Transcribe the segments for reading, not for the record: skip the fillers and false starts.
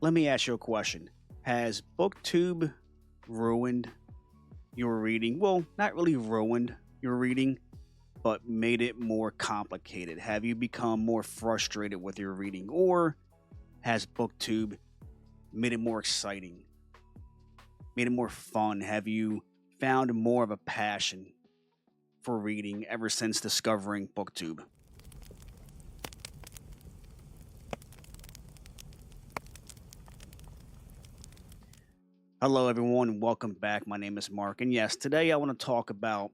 Let me ask you a question. Has BookTube ruined your reading? Well, not really ruined your reading, but made it more complicated. Have you become more frustrated with your reading? Or has BookTube made it more exciting, made it more fun? Have you found more of a passion for reading ever since discovering BookTube? Hello, everyone. Welcome back. My name is Mark. And yes, today I want to talk about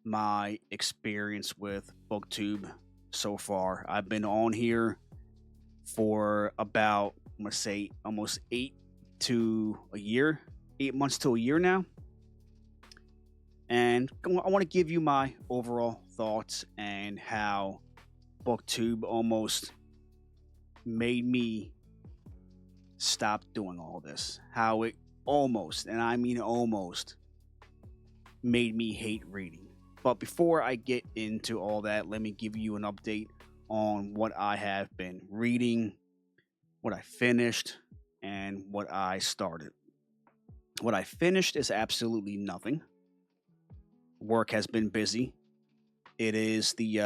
my experience with BookTube so far. I've been on here for about, I'm going to say, almost 8 months to a year now. And I want to give you my overall thoughts and how BookTube almost made me stop doing all this. How it almost, and I mean almost, made me hate reading. But before I get into all that, let me give you an update on what I have been reading, what I finished, and what I started. What I finished is absolutely nothing. Work has been busy. It is the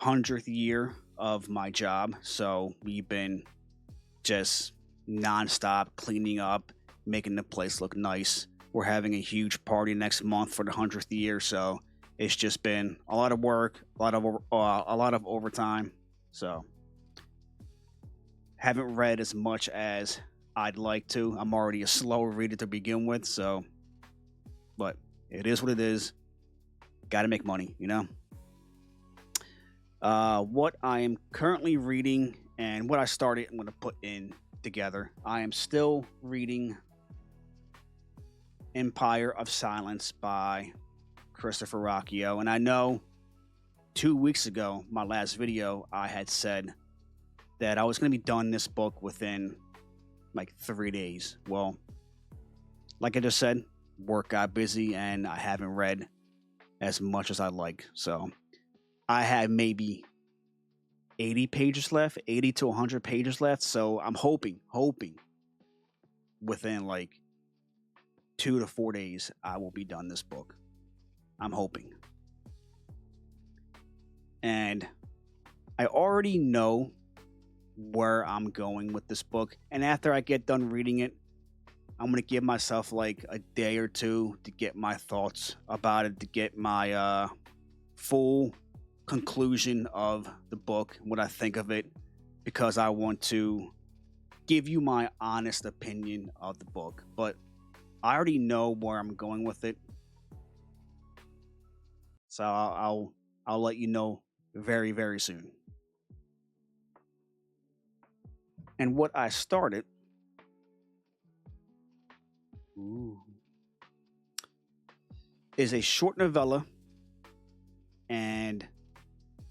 100th year of my job, so we've been just nonstop cleaning up, making the place look nice. We're having a huge party next month for the 100th year, so it's just been a lot of work, a lot of overtime. So haven't read as much as I'd like to. I'm already a slow reader to begin with, so but it is what it is. Got to make money, you know. What I am currently reading and what I started, I'm going to put in together. I am still reading Empire of Silence by Christopher Rocchio. And I know 2 weeks ago, my last video, I had said that I was going to be done this book within like 3 days. Well, like I just said, work got busy and I haven't read as much as I'd like. So I have maybe 80 pages left, 80 to 100 pages left. So I'm hoping within like 2 to 4 days, I will be done this book. I'm hoping. And I already know where I'm going with this book. And after I get done reading it, I'm going to give myself like a day or two to get my thoughts about it, to get my full conclusion of the book, what I think of it, because I want to give you my honest opinion of the book. But I already know where I'm going with it, so I'll let you know very, very soon. And what I started is a short novella, and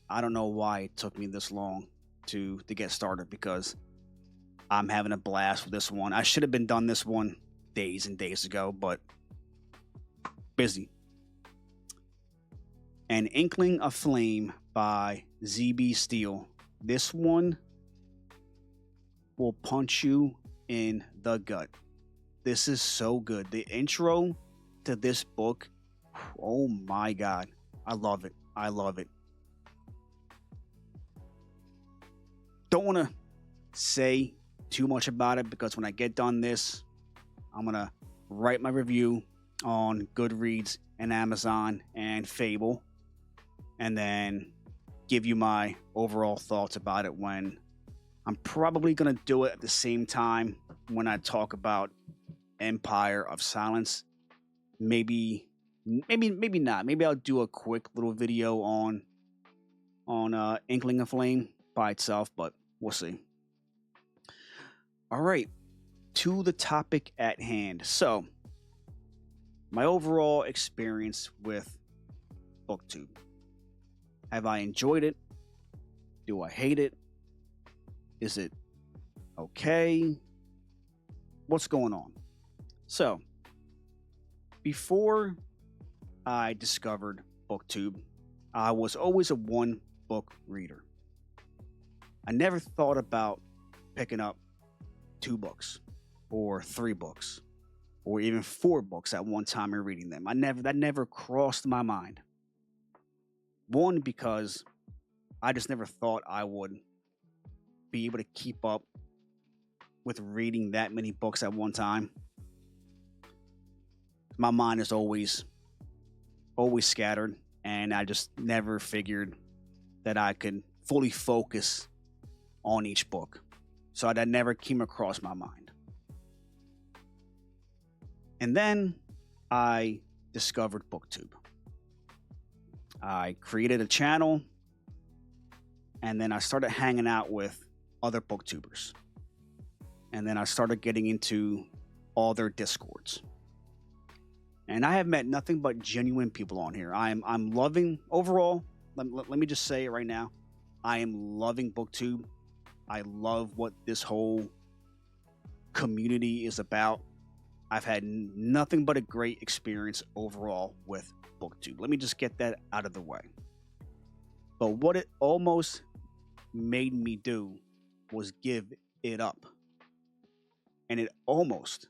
I don't know why it took me this long to get started, because I'm having a blast with this one. I should have been done this one days and days ago, but busy. An Inkling of Flame by ZB Steele. This one will punch you in the gut. This is so good. The intro to this book, oh my God. I love it. I love it. Don't want to say too much about it, because when I get done this, I'm going to write my review on Goodreads and Amazon and Fable, and then give you my overall thoughts about it when I'm probably going to do it at the same time when I talk about Empire of Silence. Maybe not. Maybe I'll do a quick little video on Inkling of Flame by itself, but we'll see. All right, to the topic at hand. So, my overall experience with BookTube. Have I enjoyed it? Do I hate it? Is it okay? What's going on? So, before I discovered BookTube, I was always a one book reader. I never thought about picking up 2 books or 3 books or even 4 books at one time and reading them. That never crossed my mind. One, because I just never thought I would be able to keep up with reading that many books at one time. My mind is always scattered, and I just never figured that I could fully focus on each book. So that never came across my mind. And then I discovered BookTube. I created a channel, and then I started hanging out with other booktubers. And then I started getting into all their discords. And I have met nothing but genuine people on here. I'm loving, overall, let me just say it right now, I am loving BookTube. I love what this whole community is about. I've had nothing but a great experience overall with BookTube. Let me just get that out of the way. But what it almost made me do was give it up. And it almost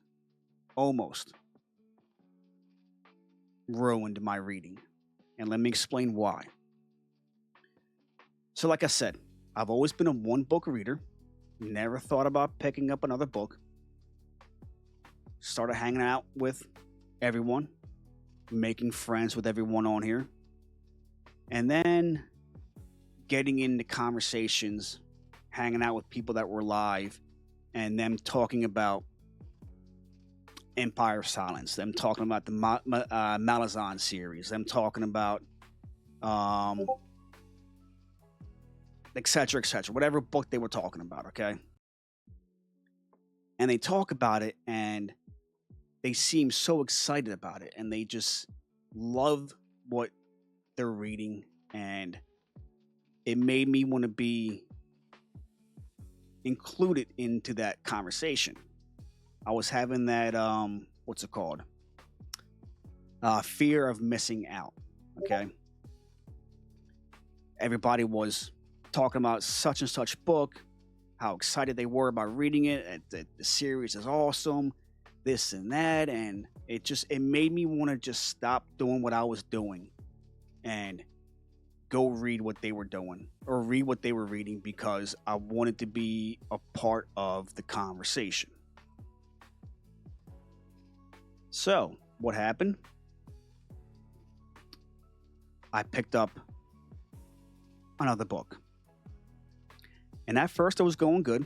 ruined my reading. And let me explain why. So like I said, I've always been a one book reader. Never thought about picking up another book. Started hanging out with everyone, making friends with everyone on here. And then getting into conversations, hanging out with people that were live, and them talking about Empire of Silence, them talking about the Malazan series, them talking about etc., whatever book they were talking about, okay? And they talk about it, and they seem so excited about it, and they just love what they're reading, and it made me want to be included into that conversation. I was having that what's it called? Fear of missing out. Okay. Everybody was talking about such and such book, how excited they were about reading it. The series is awesome, this and that, and it made me want to just stop doing what I was doing and go read what they were doing or read what they were reading, because I wanted to be a part of the conversation. So what happened? I picked up another book. And at first it was going good.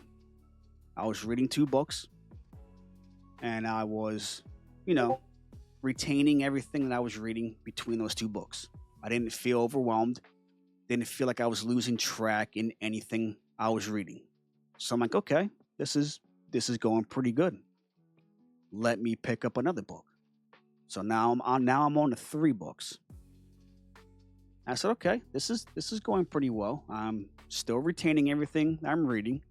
I was reading 2 books, and I was, retaining everything that I was reading between those 2 books. I didn't feel overwhelmed. Didn't feel like I was losing track in anything I was reading. So I'm like, okay, this is going pretty good. Let me pick up another book. So now I'm on to 3 books. I said, okay, this is going pretty well. I'm still retaining everything I'm reading.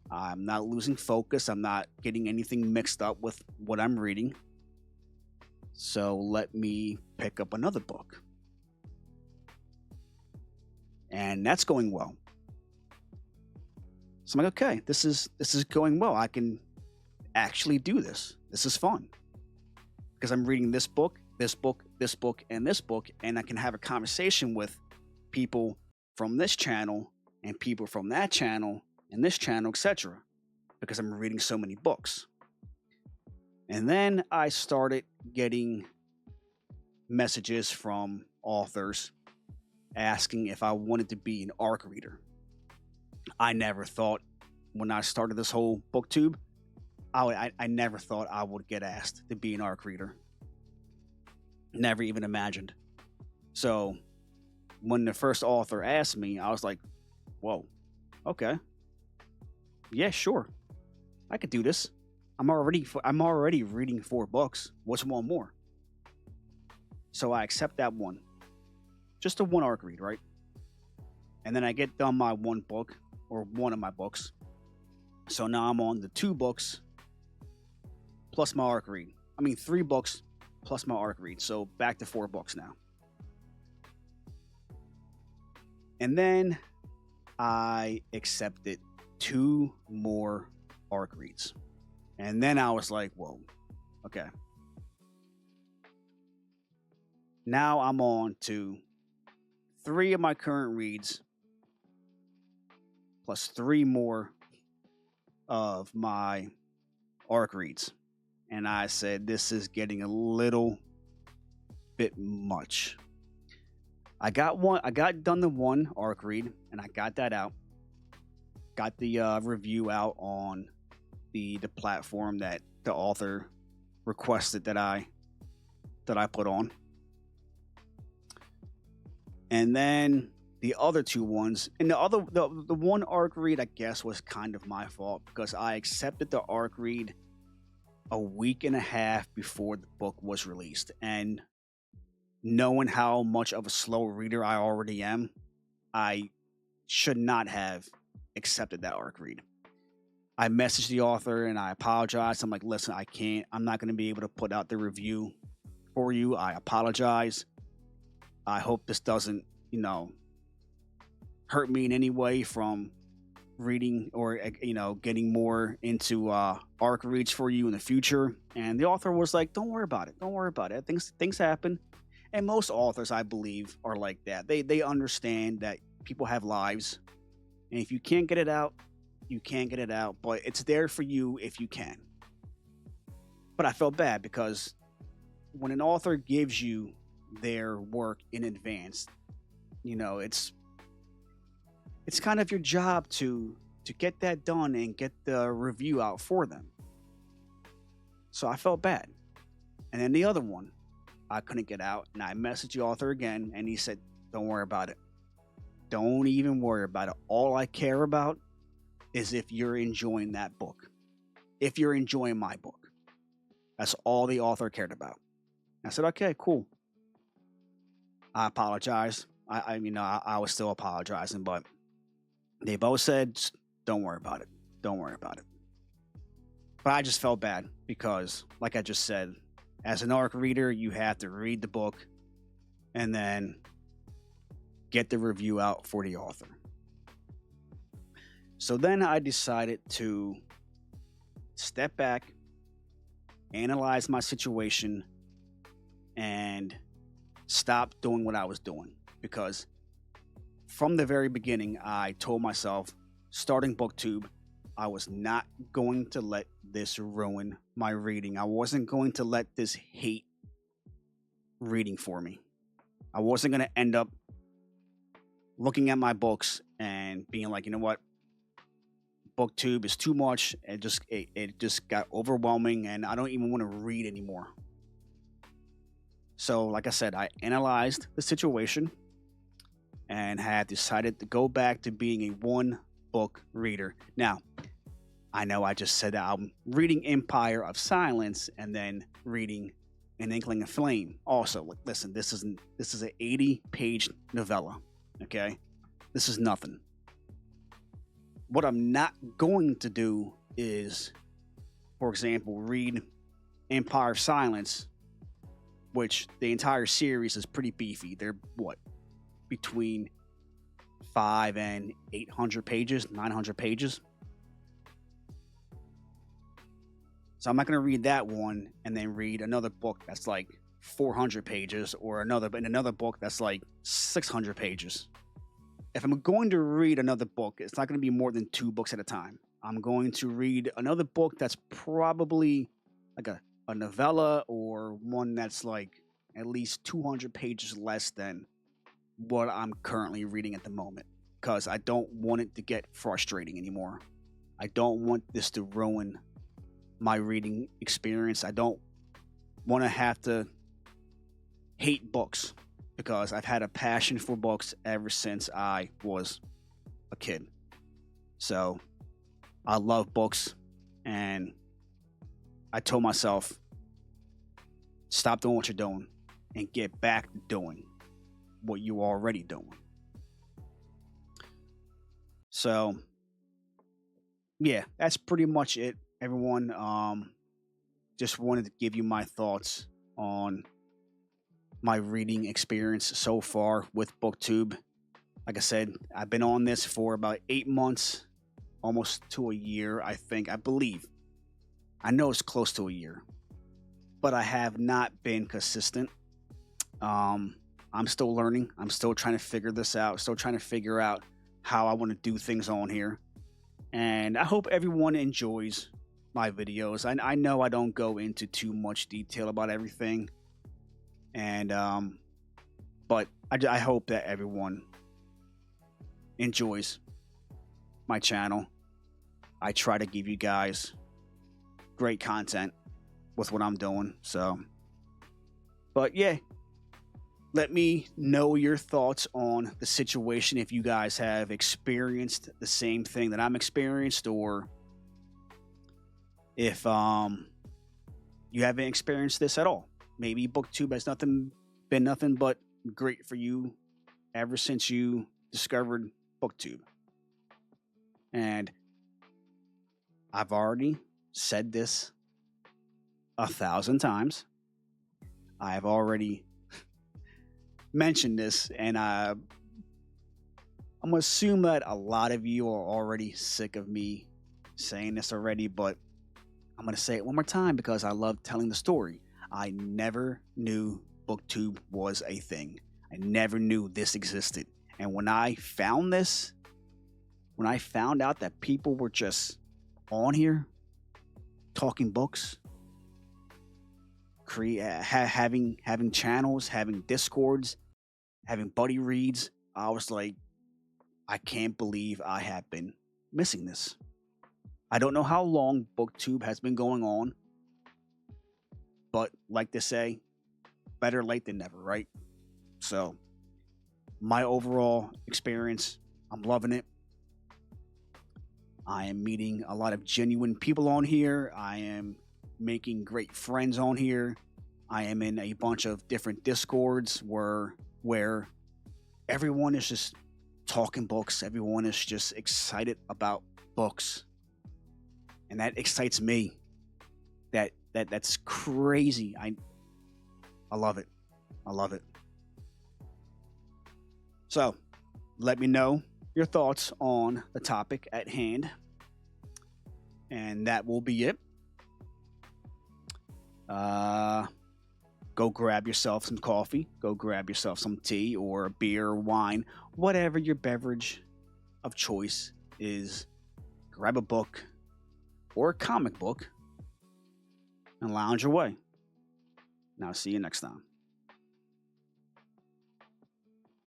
I'm not losing focus. I'm not getting anything mixed up with what I'm reading. So let me pick up another book. And that's going well. So I'm like, okay, this is going well. I can actually do this. This is fun. Because I'm reading this book, this book, this book, and this book, and I can have a conversation with people from this channel and people from that channel and this channel, etc. Because I'm reading so many books. And then I started getting messages from authors asking if I wanted to be an ARC reader. I never thought, when I started this whole BookTube, I never thought I would get asked to be an ARC reader. Never even imagined. So when the first author asked me, I was like, whoa, okay. Yeah, sure. I could do this. I'm already reading 4 books. What's one more? So I accept that one. Just a 1 ARC read, right? And then I get done my 1 book, or one of my books. So now I'm on the 2 books plus my ARC read. 3 books plus my ARC read. So back to 4 books now. And then I accepted 2 more ARC reads. And then I was like, whoa, okay. Now I'm on to 3 of my current reads, plus 3 more of my ARC reads. And I said, this is getting a little bit much. I got done the one ARC read, and I got that out. Got the review out on the platform that the author requested that I put on. And then the other 2 ones, and the one ARC read, I guess, was kind of my fault because I accepted the ARC read a week and a half before the book was released. And knowing how much of a slow reader I already am, I should not have accepted that ARC read. I messaged the author and I apologized. I'm like, listen, I'm not going to be able to put out the review for you. I apologize. I hope this doesn't, hurt me in any way from reading or, getting more into ARC reads for you in the future. And the author was like, don't worry about it. Don't worry about it. Things happen. And most authors, I believe, are like that. They understand that people have lives. And if you can't get it out, you can't get it out. But it's there for you if you can. But I felt bad because when an author gives you their work in advance, it's kind of your job to get that done and get the review out for them. So I felt bad. And then the other one, I couldn't get out, and I messaged the author again, and he said, don't worry about it. Don't even worry about it. All I care about is if you're enjoying that book. If you're enjoying my book. That's all the author cared about. I said, okay, cool. I apologize. I was still apologizing, but they both said, don't worry about it. Don't worry about it. But I just felt bad because, like I just said, as an ARC reader, you have to read the book and then get the review out for the author. So then I decided to step back, analyze my situation, and stop doing what I was doing. Because from the very beginning, I told myself, starting BookTube, I was not going to let this ruin my reading. I wasn't going to let this hate reading for me. I wasn't going to end up looking at my books and being like, you know what? BookTube is too much. It just got overwhelming and I don't even want to read anymore. So, like I said, I analyzed the situation and had decided to go back to being a one book reader. Now, I know I just said that I'm reading Empire of Silence and then reading An Inkling of Flame. Also, listen, this is an 80-page novella, okay? This is nothing. What I'm not going to do is, for example, read Empire of Silence, which the entire series is pretty beefy. They're, between 500 and 800 pages, 900 pages. So I'm not going to read that one and then read another book that's like 400 pages or another book that's like 600 pages. If I'm going to read another book, it's not going to be more than 2 books at a time. I'm going to read another book that's probably like a novella or one that's like at least 200 pages less than what I'm currently reading at the moment, because I don't want it to get frustrating anymore. I don't want this to ruin my reading experience. I don't want to have to hate books, because I've had a passion for books ever since I was a kid. So I love books, and I told myself, stop doing what you're doing and get back to doing what you're already doing. So yeah, that's pretty much it, everyone. Just wanted to give you my thoughts on my reading experience so far with BookTube. Like I said, I've been on this for about 8 months, almost to a year, I believe. I know it's close to a year, but I have not been consistent. I'm still learning. I'm still trying to figure this out. Still trying to figure out how I want to do things on here. And I hope everyone enjoys my videos. I know I don't go into too much detail about everything. And, but I hope that everyone enjoys my channel. I try to give you guys great content with what I'm doing. So, but yeah, let me know your thoughts on the situation. If you guys have experienced the same thing that I'm experienced, or if you haven't experienced this at all. Maybe BookTube has been nothing but great for you ever since you discovered BookTube. And I've already said this 1,000 times. I've already mentioned this, and I'm gonna assume that a lot of you are already sick of me saying this already, but I'm gonna say it one more time because I love telling the story. I never knew BookTube was a thing. I never knew this existed. And when I found this, when I found out that people were just on here talking books, having channels, having discords, having buddy reads, I was like, I can't believe I have been missing this. I don't know how long BookTube has been going on, but like they say, better late than never, right? So my overall experience, I'm loving it. I am meeting a lot of genuine people on here. I am making great friends on here. I am in a bunch of different discords where everyone is just talking books. Everyone is just excited about books. And that excites me. That's crazy. I love it. I love it. So, let me know your thoughts on the topic at hand. And that will be it. Go grab yourself some coffee. Go grab yourself some tea or beer or wine. Whatever your beverage of choice is. Grab a book or a comic book and lounge away. Now, see you next time.